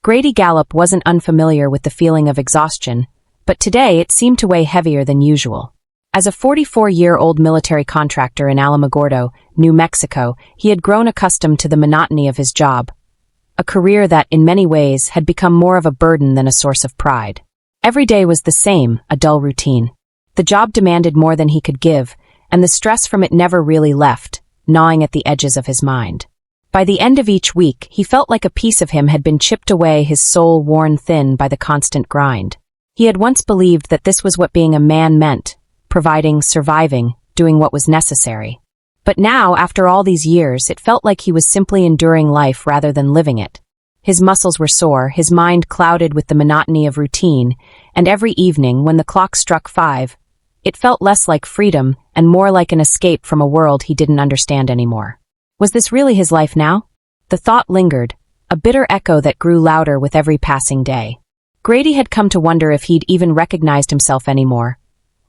Grady Gallop wasn't unfamiliar with the feeling of exhaustion, but today it seemed to weigh heavier than usual. As a 44-year-old military contractor in Alamogordo, New Mexico, he had grown accustomed to the monotony of his job, a career that, in many ways, had become more of a burden than a source of pride. Every day was the same, a dull routine. The job demanded more than he could give, and the stress from it never really left, gnawing at the edges of his mind. By the end of each week, he felt like a piece of him had been chipped away, his soul worn thin by the constant grind. He had once believed that this was what being a man meant, providing, surviving, doing what was necessary. But now, after all these years, it felt like he was simply enduring life rather than living it. His muscles were sore, his mind clouded with the monotony of routine, and every evening, when the clock struck 5, it felt less like freedom and more like an escape from a world he didn't understand anymore. Was this really his life now? The thought lingered, a bitter echo that grew louder with every passing day. Grady had come to wonder if he'd even recognized himself anymore,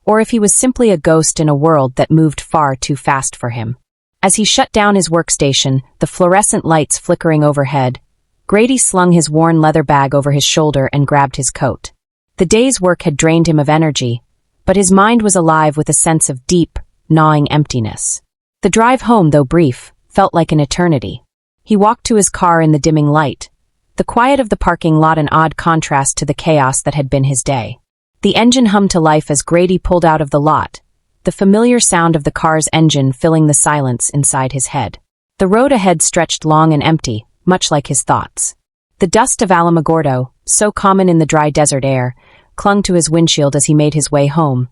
or if he was simply a ghost in a world that moved far too fast for him. As he shut down his workstation, the fluorescent lights flickering overhead, Grady slung his worn leather bag over his shoulder and grabbed his coat. The day's work had drained him of energy, but his mind was alive with a sense of deep, gnawing emptiness. The drive home, though brief, felt like an eternity. He walked to his car in the dimming light, the quiet of the parking lot an odd contrast to the chaos that had been his day. The engine hummed to life as Grady pulled out of the lot, the familiar sound of the car's engine filling the silence inside his head. The road ahead stretched long and empty, much like his thoughts. The dust of Alamogordo, so common in the dry desert air, clung to his windshield as he made his way home,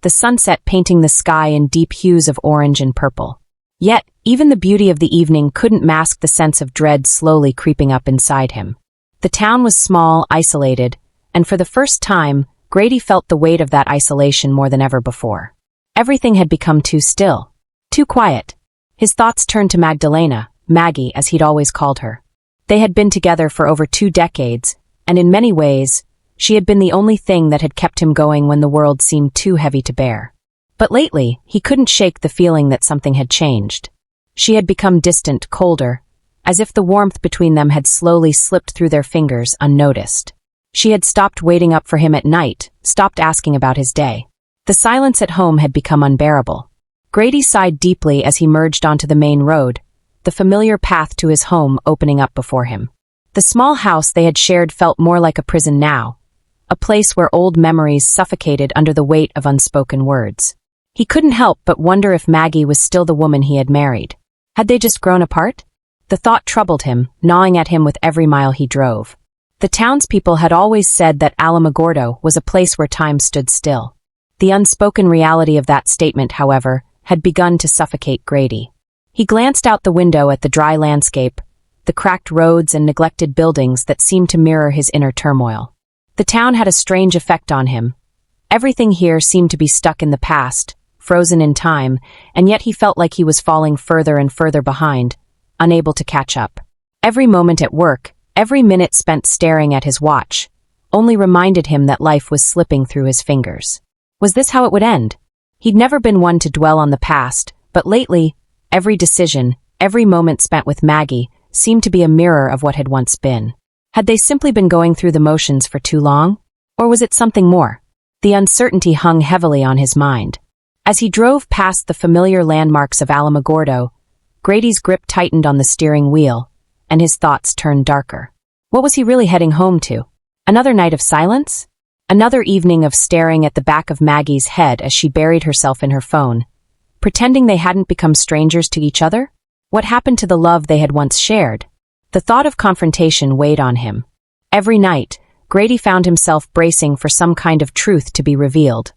the sunset painting the sky in deep hues of orange and purple. Yet, even the beauty of the evening couldn't mask the sense of dread slowly creeping up inside him. The town was small, isolated, and for the first time, Grady felt the weight of that isolation more than ever before. Everything had become too still, too quiet. His thoughts turned to Magdalena, Maggie as he'd always called her. They had been together for over 2 decades, and in many ways, she had been the only thing that had kept him going when the world seemed too heavy to bear. But lately, he couldn't shake the feeling that something had changed. She had become distant, colder, as if the warmth between them had slowly slipped through their fingers unnoticed. She had stopped waiting up for him at night, stopped asking about his day. The silence at home had become unbearable. Grady sighed deeply as he merged onto the main road, the familiar path to his home opening up before him. The small house they had shared felt more like a prison now, a place where old memories suffocated under the weight of unspoken words. He couldn't help but wonder if Maggie was still the woman he had married. Had they just grown apart? The thought troubled him, gnawing at him with every mile he drove. The townspeople had always said that Alamogordo was a place where time stood still. The unspoken reality of that statement, however, had begun to suffocate Grady. He glanced out the window at the dry landscape, the cracked roads and neglected buildings that seemed to mirror his inner turmoil. The town had a strange effect on him. Everything here seemed to be stuck in the past, frozen in time, and yet he felt like he was falling further and further behind, unable to catch up. Every moment at work, every minute spent staring at his watch, only reminded him that life was slipping through his fingers. Was this how it would end? He'd never been one to dwell on the past, but lately, every decision, every moment spent with Maggie, seemed to be a mirror of what had once been. Had they simply been going through the motions for too long? Or was it something more? The uncertainty hung heavily on his mind. As he drove past the familiar landmarks of Alamogordo, Grady's grip tightened on the steering wheel, and his thoughts turned darker. What was he really heading home to? Another night of silence? Another evening of staring at the back of Maggie's head as she buried herself in her phone, pretending they hadn't become strangers to each other? What happened to the love they had once shared? The thought of confrontation weighed on him. Every night, Grady found himself bracing for some kind of truth to be revealed.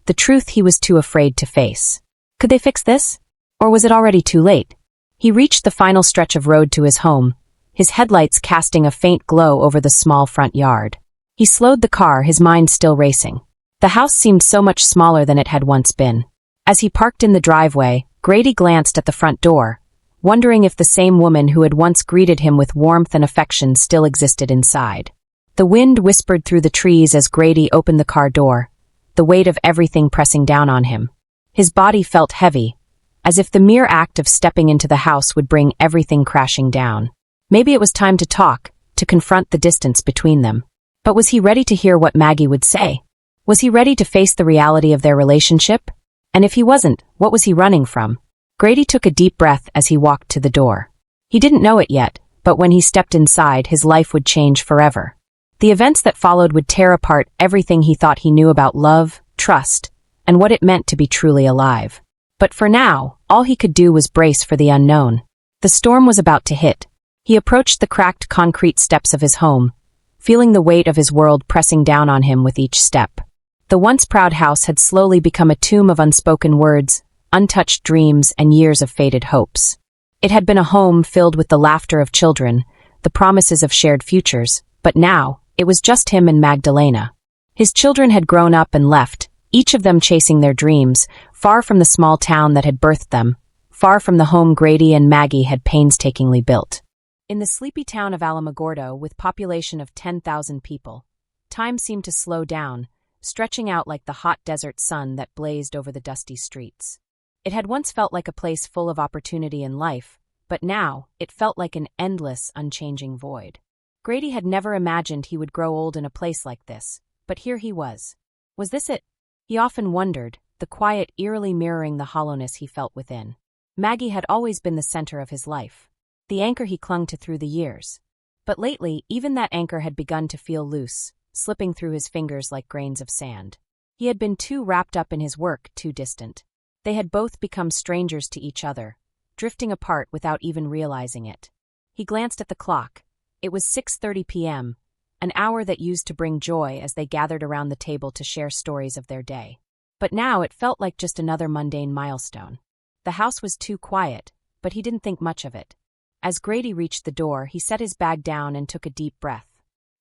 The truth he was too afraid to face. Could they fix this? Or was it already too late? He reached the final stretch of road to his home, his headlights casting a faint glow over the small front yard. He slowed the car, his mind still racing. The house seemed so much smaller than it had once been. As he parked in the driveway, Grady glanced at the front door, wondering if the same woman who had once greeted him with warmth and affection still existed inside. The wind whispered through the trees as Grady opened the car door, the weight of everything pressing down on him. His body felt heavy, as if the mere act of stepping into the house would bring everything crashing down. Maybe it was time to talk, to confront the distance between them. But was he ready to hear what Maggie would say? Was he ready to face the reality of their relationship? And if he wasn't, what was he running from? Grady took a deep breath as he walked to the door. He didn't know it yet, but when he stepped inside, his life would change forever. The events that followed would tear apart everything he thought he knew about love, trust, and what it meant to be truly alive. But for now, all he could do was brace for the unknown. The storm was about to hit. He approached the cracked concrete steps of his home, feeling the weight of his world pressing down on him with each step. The once proud house had slowly become a tomb of unspoken words, untouched dreams, and years of faded hopes. It had been a home filled with the laughter of children, the promises of shared futures, but now, it was just him and Magdalena. His children had grown up and left, each of them chasing their dreams, far from the small town that had birthed them, far from the home Grady and Maggie had painstakingly built. In the sleepy town of Alamogordo, with population of 10,000 people, time seemed to slow down, stretching out like the hot desert sun that blazed over the dusty streets. It had once felt like a place full of opportunity and life, but now it felt like an endless, unchanging void. Grady had never imagined he would grow old in a place like this, but here he was. Was this it? He often wondered, the quiet eerily mirroring the hollowness he felt within. Maggie had always been the center of his life, the anchor he clung to through the years. But lately, even that anchor had begun to feel loose, slipping through his fingers like grains of sand. He had been too wrapped up in his work, too distant. They had both become strangers to each other, drifting apart without even realizing it. He glanced at the clock. It was 6:30 p.m., an hour that used to bring joy as they gathered around the table to share stories of their day. But now it felt like just another mundane milestone. The house was too quiet, but he didn't think much of it. As Grady reached the door, he set his bag down and took a deep breath.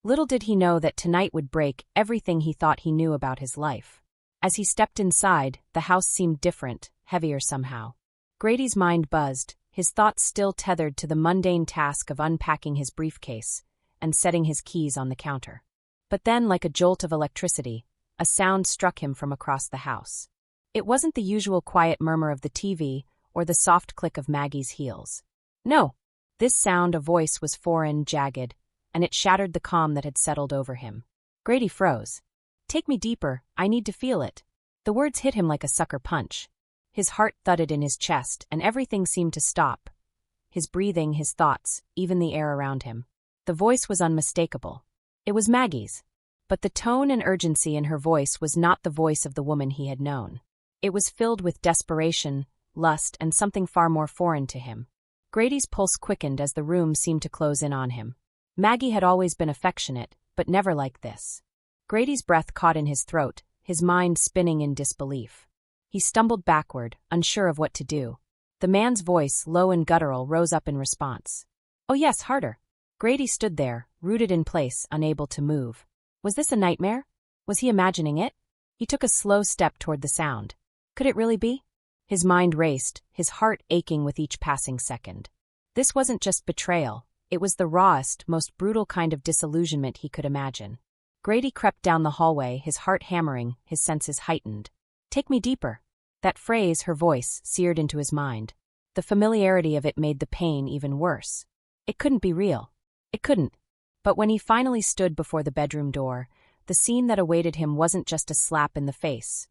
Little did he know that tonight would break everything he thought he knew about his life. As he stepped inside, the house seemed different, heavier somehow. Grady's mind buzzed, his thoughts still tethered to the mundane task of unpacking his briefcase and setting his keys on the counter. But then, like a jolt of electricity, a sound struck him from across the house. It wasn't the usual quiet murmur of the TV or the soft click of Maggie's heels. No, this sound, a voice, was foreign, jagged, and it shattered the calm that had settled over him. Grady froze. "Take me deeper, I need to feel it." The words hit him like a sucker punch. His heart thudded in his chest, and everything seemed to stop. His breathing, his thoughts, even the air around him. The voice was unmistakable. It was Maggie's. But the tone and urgency in her voice was not the voice of the woman he had known. It was filled with desperation, lust, and something far more foreign to him. Grady's pulse quickened as the room seemed to close in on him. Maggie had always been affectionate, but never like this. Grady's breath caught in his throat, his mind spinning in disbelief. He stumbled backward, unsure of what to do. The man's voice, low and guttural, rose up in response. "Oh yes, harder." Grady stood there, rooted in place, unable to move. Was this a nightmare? Was he imagining it? He took a slow step toward the sound. Could it really be? His mind raced, his heart aching with each passing second. This wasn't just betrayal. It was the rawest, most brutal kind of disillusionment he could imagine. Grady crept down the hallway, his heart hammering, his senses heightened. "Take me deeper." That phrase, her voice, seared into his mind. The familiarity of it made the pain even worse. It couldn't be real. It couldn't. But when he finally stood before the bedroom door, the scene that awaited him wasn't just a slap in the face.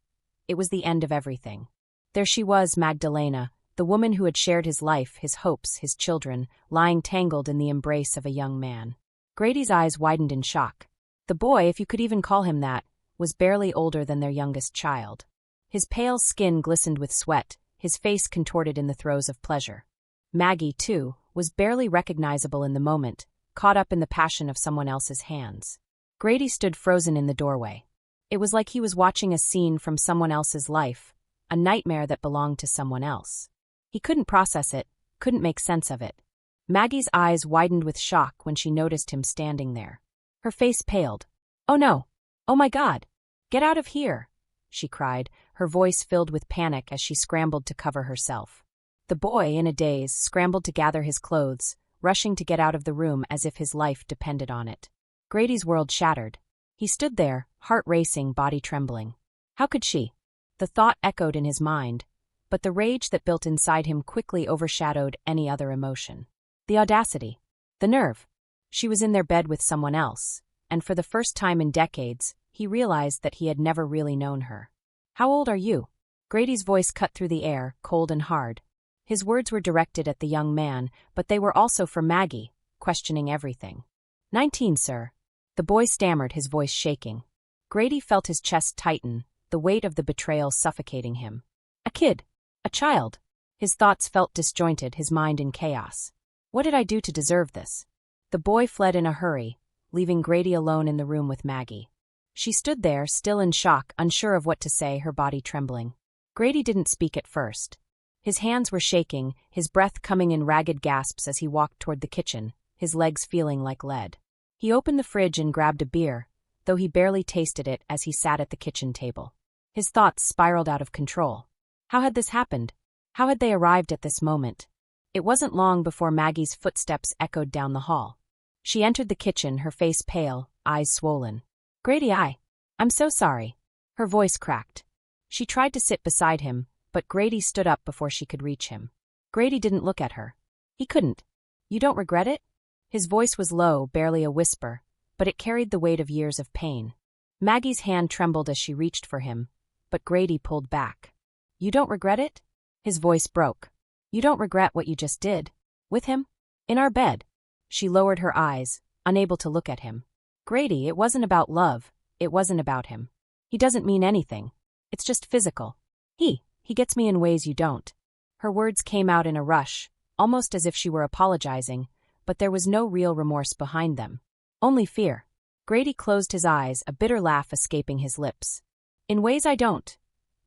It was the end of everything. There she was, Magdalena, the woman who had shared his life, his hopes, his children, lying tangled in the embrace of a young man. Grady's eyes widened in shock. The boy, if you could even call him that, was barely older than their youngest child. His pale skin glistened with sweat, his face contorted in the throes of pleasure. Maggie, too, was barely recognizable in the moment, caught up in the passion of someone else's hands. Grady stood frozen in the doorway. It was like he was watching a scene from someone else's life, a nightmare that belonged to someone else. He couldn't process it, couldn't make sense of it. Maggie's eyes widened with shock when she noticed him standing there. Her face paled. "Oh no! Oh my God! Get out of here!" she cried, her voice filled with panic as she scrambled to cover herself. The boy, in a daze, scrambled to gather his clothes, rushing to get out of the room as if his life depended on it. Grady's world shattered. He stood there, heart racing, body trembling. How could she? The thought echoed in his mind, but the rage that built inside him quickly overshadowed any other emotion. The audacity. The nerve. She was in their bed with someone else, and for the first time in decades, he realized that he had never really known her. "How old are you?" Grady's voice cut through the air, cold and hard. His words were directed at the young man, but they were also for Maggie, questioning everything. 19, sir." The boy stammered, his voice shaking. Grady felt his chest tighten, the weight of the betrayal suffocating him. A kid. A child. His thoughts felt disjointed, his mind in chaos. What did I do to deserve this? The boy fled in a hurry, leaving Grady alone in the room with Maggie. She stood there, still in shock, unsure of what to say, her body trembling. Grady didn't speak at first. His hands were shaking, his breath coming in ragged gasps as he walked toward the kitchen, his legs feeling like lead. He opened the fridge and grabbed a beer, though he barely tasted it as he sat at the kitchen table. His thoughts spiraled out of control. How had this happened? How had they arrived at this moment? It wasn't long before Maggie's footsteps echoed down the hall. She entered the kitchen, her face pale, eyes swollen. "Grady, I'm so sorry." Her voice cracked. She tried to sit beside him, but Grady stood up before she could reach him. Grady didn't look at her. He couldn't. "You don't regret it?" His voice was low, barely a whisper, but it carried the weight of years of pain. Maggie's hand trembled as she reached for him, but Grady pulled back. "You don't regret it?" His voice broke. "You don't regret what you just did? With him? In our bed?" She lowered her eyes, unable to look at him. "Grady, it wasn't about love. It wasn't about him. He doesn't mean anything. It's just physical. He gets me in ways you don't." Her words came out in a rush, almost as if she were apologizing, but there was no real remorse behind them. Only fear. Grady closed his eyes, a bitter laugh escaping his lips. "In ways I don't."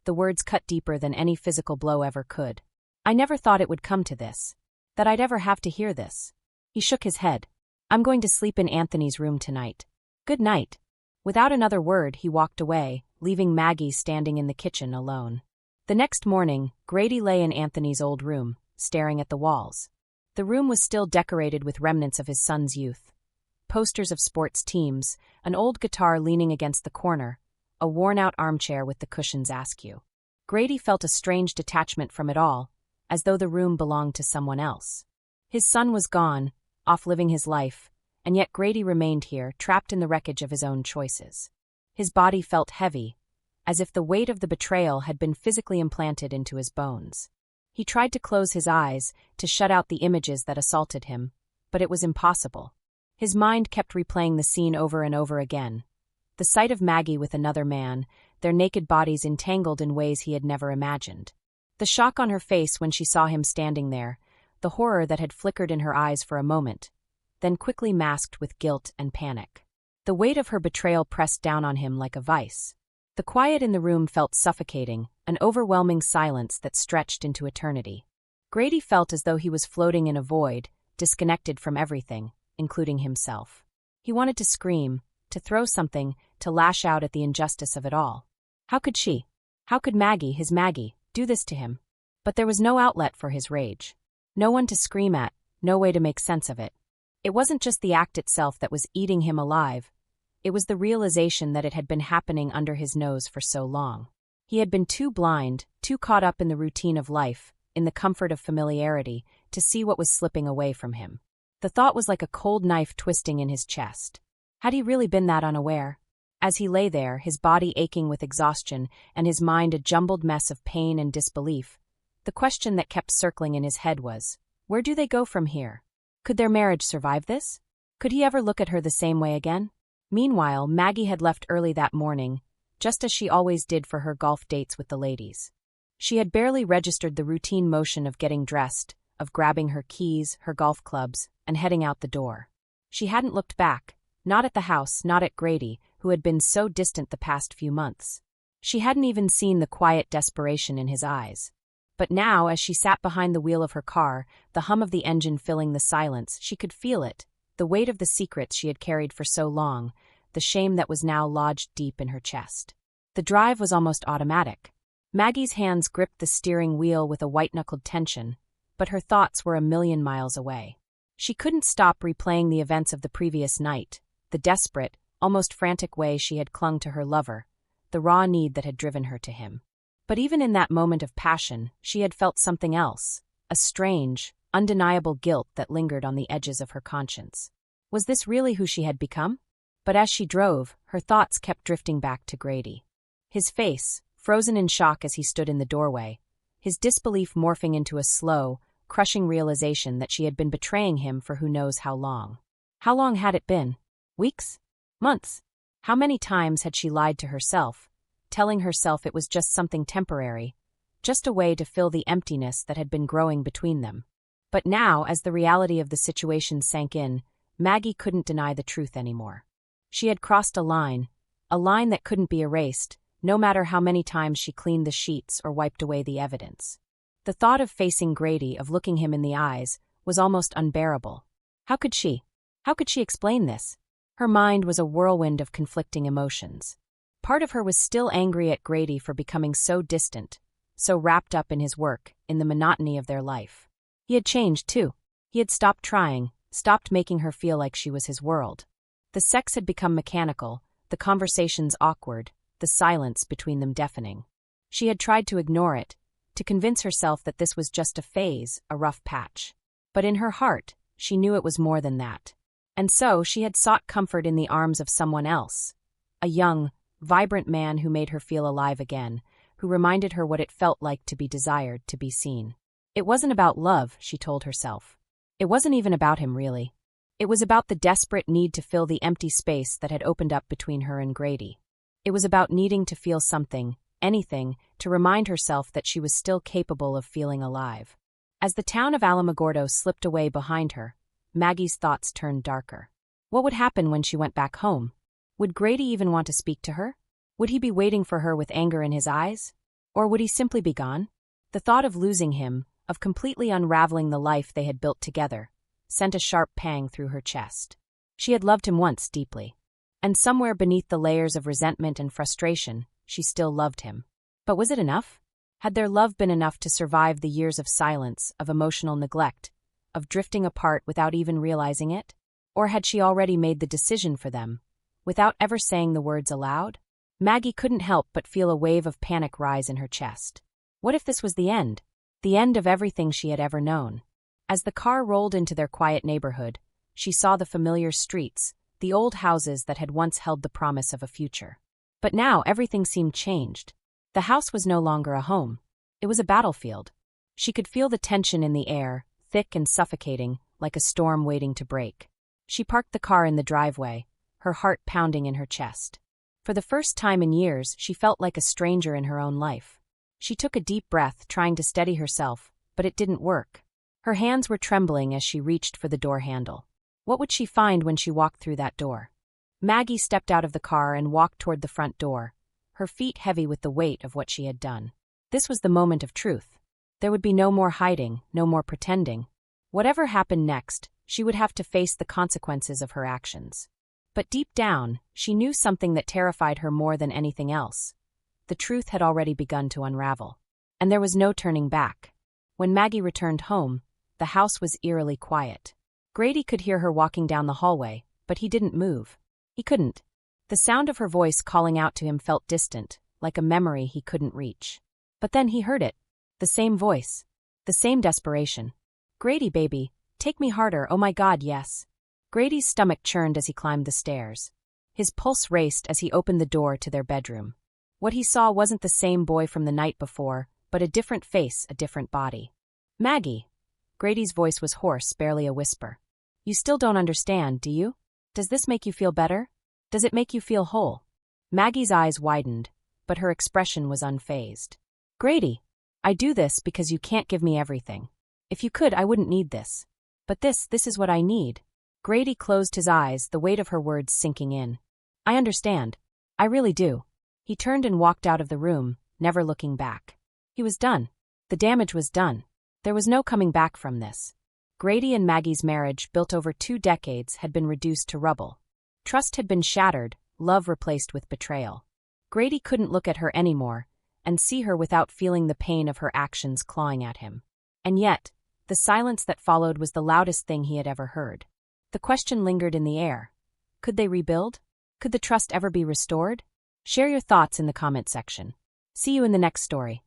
The words cut deeper than any physical blow ever could. "I never thought it would come to this. That I'd ever have to hear this." He shook his head. "I'm going to sleep in Anthony's room tonight. Good night." Without another word, he walked away, leaving Maggie standing in the kitchen alone. The next morning, Grady lay in Anthony's old room, staring at the walls. The room was still decorated with remnants of his son's youth. Posters of sports teams, an old guitar leaning against the corner, a worn-out armchair with the cushions askew. Grady felt a strange detachment from it all, as though the room belonged to someone else. His son was gone, off living his life, and yet Grady remained here, trapped in the wreckage of his own choices. His body felt heavy, as if the weight of the betrayal had been physically implanted into his bones. He tried to close his eyes, to shut out the images that assaulted him, but it was impossible. His mind kept replaying the scene over and over again. The sight of Maggie with another man, their naked bodies entangled in ways he had never imagined. The shock on her face when she saw him standing there, the horror that had flickered in her eyes for a moment, then quickly masked with guilt and panic. The weight of her betrayal pressed down on him like a vice. The quiet in the room felt suffocating, an overwhelming silence that stretched into eternity. Grady felt as though he was floating in a void, disconnected from everything, including himself. He wanted to scream, to throw something, to lash out at the injustice of it all. How could she? How could Maggie, his Maggie, do this to him? But there was no outlet for his rage. No one to scream at, no way to make sense of it. It wasn't just the act itself that was eating him alive. It was the realization that it had been happening under his nose for so long. He had been too blind, too caught up in the routine of life, in the comfort of familiarity, to see what was slipping away from him. The thought was like a cold knife twisting in his chest. Had he really been that unaware? As he lay there, his body aching with exhaustion and his mind a jumbled mess of pain and disbelief, the question that kept circling in his head was, where do they go from here? Could their marriage survive this? Could he ever look at her the same way again? Meanwhile, Maggie had left early that morning, just as she always did for her golf dates with the ladies. She had barely registered the routine motion of getting dressed, of grabbing her keys, her golf clubs, and heading out the door. She hadn't looked back, not at the house, not at Grady, who had been so distant the past few months. She hadn't even seen the quiet desperation in his eyes. But now, as she sat behind the wheel of her car, the hum of the engine filling the silence, she could feel it, the weight of the secrets she had carried for so long, the shame that was now lodged deep in her chest. The drive was almost automatic. Maggie's hands gripped the steering wheel with a white-knuckled tension, but her thoughts were a million miles away. She couldn't stop replaying the events of the previous night, the desperate, almost frantic way she had clung to her lover, the raw need that had driven her to him. But even in that moment of passion, she had felt something else, a strange, undeniable guilt that lingered on the edges of her conscience. Was this really who she had become? But as she drove, her thoughts kept drifting back to Grady. His face, frozen in shock as he stood in the doorway, his disbelief morphing into a slow, crushing realization that she had been betraying him for who knows how long. How long had it been? Weeks? Months? How many times had she lied to herself, telling herself it was just something temporary, just a way to fill the emptiness that had been growing between them? But now, as the reality of the situation sank in, Maggie couldn't deny the truth anymore. She had crossed a line that couldn't be erased, no matter how many times she cleaned the sheets or wiped away the evidence. The thought of facing Grady, of looking him in the eyes, was almost unbearable. How could she explain this? Her mind was a whirlwind of conflicting emotions. Part of her was still angry at Grady for becoming so distant, so wrapped up in his work, in the monotony of their life. He had changed, too. He had stopped trying, stopped making her feel like she was his world. The sex had become mechanical, the conversations awkward, the silence between them deafening. She had tried to ignore it, to convince herself that this was just a phase, a rough patch. But in her heart, she knew it was more than that. And so she had sought comfort in the arms of someone else. A young, vibrant man who made her feel alive again, who reminded her what it felt like to be desired, to be seen. It wasn't about love, she told herself. It wasn't even about him, really. It was about the desperate need to fill the empty space that had opened up between her and Grady. It was about needing to feel something, anything, to remind herself that she was still capable of feeling alive. As the town of Alamogordo slipped away behind her, Maggie's thoughts turned darker. What would happen when she went back home? Would Grady even want to speak to her? Would he be waiting for her with anger in his eyes? Or would he simply be gone? The thought of losing him, of completely unraveling the life they had built together, sent a sharp pang through her chest. She had loved him once deeply. And somewhere beneath the layers of resentment and frustration, she still loved him. But was it enough? Had their love been enough to survive the years of silence, of emotional neglect, of drifting apart without even realizing it? Or had she already made the decision for them, without ever saying the words aloud? Maggie couldn't help but feel a wave of panic rise in her chest. What if this was the end? The end of everything she had ever known. As the car rolled into their quiet neighborhood, she saw the familiar streets, the old houses that had once held the promise of a future. But now everything seemed changed. The house was no longer a home. It was a battlefield. She could feel the tension in the air, thick and suffocating, like a storm waiting to break. She parked the car in the driveway, her heart pounding in her chest. For the first time in years, she felt like a stranger in her own life. She took a deep breath, trying to steady herself, but it didn't work. Her hands were trembling as she reached for the door handle. What would she find when she walked through that door? Maggie stepped out of the car and walked toward the front door, her feet heavy with the weight of what she had done. This was the moment of truth. There would be no more hiding, no more pretending. Whatever happened next, she would have to face the consequences of her actions. But deep down, she knew something that terrified her more than anything else. The truth had already begun to unravel. And there was no turning back. When Maggie returned home, the house was eerily quiet. Grady could hear her walking down the hallway, but he didn't move. He couldn't. The sound of her voice calling out to him felt distant, like a memory he couldn't reach. But then he heard it. The same voice. The same desperation. "Grady, baby, take me harder, oh my God, yes." Grady's stomach churned as he climbed the stairs. His pulse raced as he opened the door to their bedroom. What he saw wasn't the same boy from the night before, but a different face, a different body. "Maggie." Grady's voice was hoarse, barely a whisper. "You still don't understand, do you? Does this make you feel better? Does it make you feel whole?" Maggie's eyes widened, but her expression was unfazed. "Grady, I do this because you can't give me everything. If you could, I wouldn't need this. But this is what I need." Grady closed his eyes, the weight of her words sinking in. "I understand. I really do." He turned and walked out of the room, never looking back. He was done. The damage was done. There was no coming back from this. Grady and Maggie's marriage, built over 2 decades, had been reduced to rubble. Trust had been shattered, love replaced with betrayal. Grady couldn't look at her anymore, and see her without feeling the pain of her actions clawing at him. And yet, the silence that followed was the loudest thing he had ever heard. The question lingered in the air. Could they rebuild? Could the trust ever be restored? Share your thoughts in the comment section. See you in the next story.